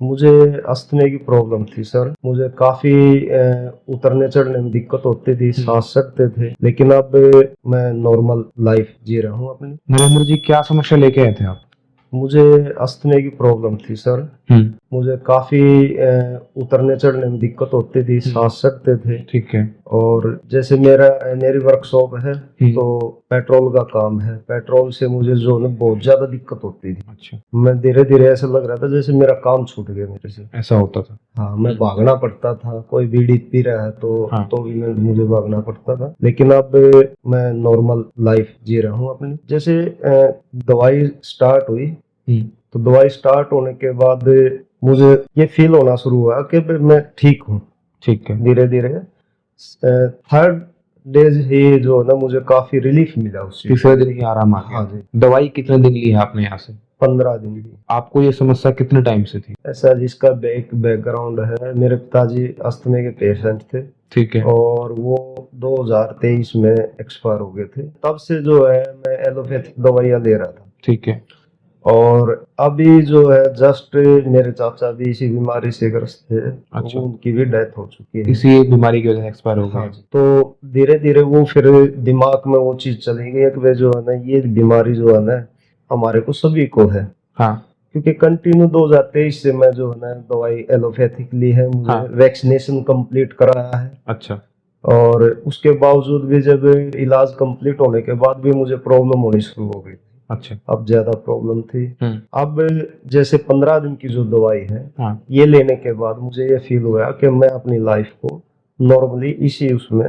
मुझे अस्थमा की प्रॉब्लम थी सर। मुझे काफी उतरने चढ़ने में दिक्कत होती थी, सांस चढ़ते थे, लेकिन अब मैं नॉर्मल लाइफ जी रहा हूँ अपनी। नरेंद्र जी, क्या समस्या लेके आए थे आप? मुझे अस्थमा की प्रॉब्लम थी सर। मुझे काफी उतरने चढ़ने में दिक्कत होती थी, सांस चढ़ते थे। ठीक है। और जैसे मेरी वर्कशॉप है, तो पेट्रोल का काम है। पेट्रोल से मुझे जो है बहुत ज्यादा दिक्कत होती थी। अच्छा, मैं धीरे धीरे ऐसा लग रहा था जैसे मेरा काम छूट गया मेरे से। ऐसा होता था। हाँ, मैं भागना पड़ता था। कोई बीड़ी पी रहा है तो भी मुझे भागना पड़ता था। लेकिन अब मैं नॉर्मल लाइफ जी रहा हूँ अपनी। जैसे दवाई स्टार्ट हुई, तो दवाई स्टार्ट होने के बाद मुझे ये फील होना शुरू हुआ कि मैं ठीक हूँ। ठीक है। धीरे धीरे थर्ड डेज ही जो है ना, मुझे काफी रिलीफ मिला उससे। तीसरे दिन ही आराम आ गया। हाँ जी। दवाई कितने दिन ली है आपने यहाँ से? 15 दिन की। आपको ये समस्या कितने टाइम से थी? ऐसा जिसका बैकग्राउंड है, मेरे पिताजी अस्थमा के पेशेंट थे। ठीक है। और वो 2023 में एक्सपायर हो गए थे। तब से जो है मैं एलोपैथिक दवाइयाँ ले रहा था। ठीक है। और अभी जो है जस्ट मेरे चाचा भी इसी बीमारी से ग्रस्त थे। अच्छा। वो उनकी भी डेथ हो चुकी है। इसी एक बीमारी की वजह से एक्सपायर हो हाँ गए। जी। तो धीरे धीरे वो फिर दिमाग में वो चीज चली गई कि वे जो है ना, ये बीमारी जो है ना हमारे को सभी को है। हाँ। क्योंकि कंटिन्यू 2023 से मैं जो है ना दवाई एलोपैथिक ली है। मुझे वैक्सीनेशन कंप्लीट कराया है। अच्छा। और उसके बावजूद भी जब इलाज कंप्लीट होने के बाद भी मुझे प्रॉब्लम होनी शुरू हो गई। अच्छा। अब ज्यादा प्रॉब्लम थी। अब जैसे 15 दिन की जो दवाई है, ये लेने के बाद मुझे ये फील हुआ कि मैं अपनी लाइफ को नॉर्मली इसी उसमें।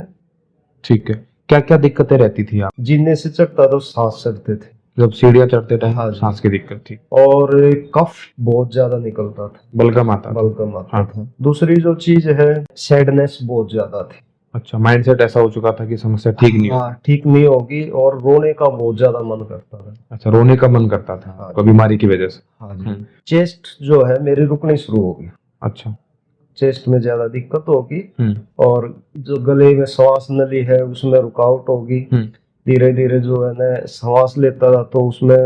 ठीक है। क्या क्या दिक्कतें रहती थी आप? जीने से चढ़ता तो सांस चढ़ते थे। जब सीढ़ियाँ चढ़ते टाइम हाँ जी। सांस की दिक्कत थी। और कफ बहुत ज्यादा निकलता था, बलगम आता था। बलगम आता था। दूसरी जो चीज है, सैडनेस बहुत ज्यादा थी। अच्छा, माइंडसेट ऐसा हो चुका था कि समस्या ठीक नहीं होगी। हाँ, ठीक नहीं होगी। और रोने का बहुत ज्यादा मन करता था। अच्छा, रोने का मन करता था आपको बीमारी की वजह से? हाँ जी। चेस्ट जो है मेरी रुकनी शुरू होगी। अच्छा। चेस्ट में ज्यादा दिक्कत होगी। और जो गले में श्वास नली है उसमें रुकावट होगी। धीरे धीरे जो है ना सांस लेता था तो उसमें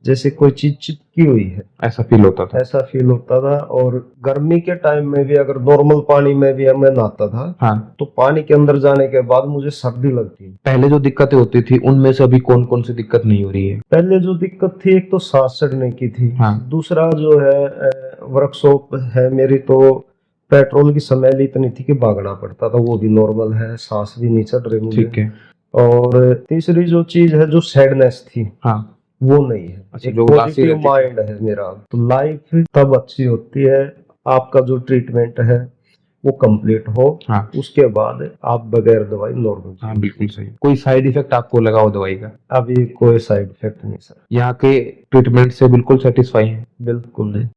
जैसे कोई चीज चिपकी हुई है, ऐसा फील होता था। ऐसा फील होता था। और गर्मी के टाइम में भी अगर नॉर्मल पानी में भी मैं नहाता था, तो पानी के अंदर जाने के बाद मुझे सर्दी लगती है। पहले जो दिक्कतें होती थी उनमें से अभी कौन कौन सी दिक्कत नहीं हो रही है? पहले जो दिक्कत थी, एक तो सांस चढ़ने की थी। दूसरा जो है वर्कशॉप है मेरी, तो पेट्रोल की स्मेल इतनी थी कि भागना पड़ता था। वो भी नॉर्मल है, सांस भी नहीं चढ़ रही मुझे। ठीक है। और तीसरी जो चीज है, जो सैडनेस थी, वो नहीं है। अच्छा, एक जो उदासी पॉजिटिव रहती थी। माइंड है मेरा। तो लाइफ तब अच्छी होती है आपका जो ट्रीटमेंट है वो कंप्लीट हो। उसके बाद आप बगैर दवाई नॉर्मल। हाँ, बिल्कुल सही। कोई साइड इफेक्ट आपको लगा हो दवाई का? अभी कोई साइड इफेक्ट नहीं सर। यहाँ के ट्रीटमेंट से बिल्कुल सेटिस्फाई है? बिल्कुल नहीं।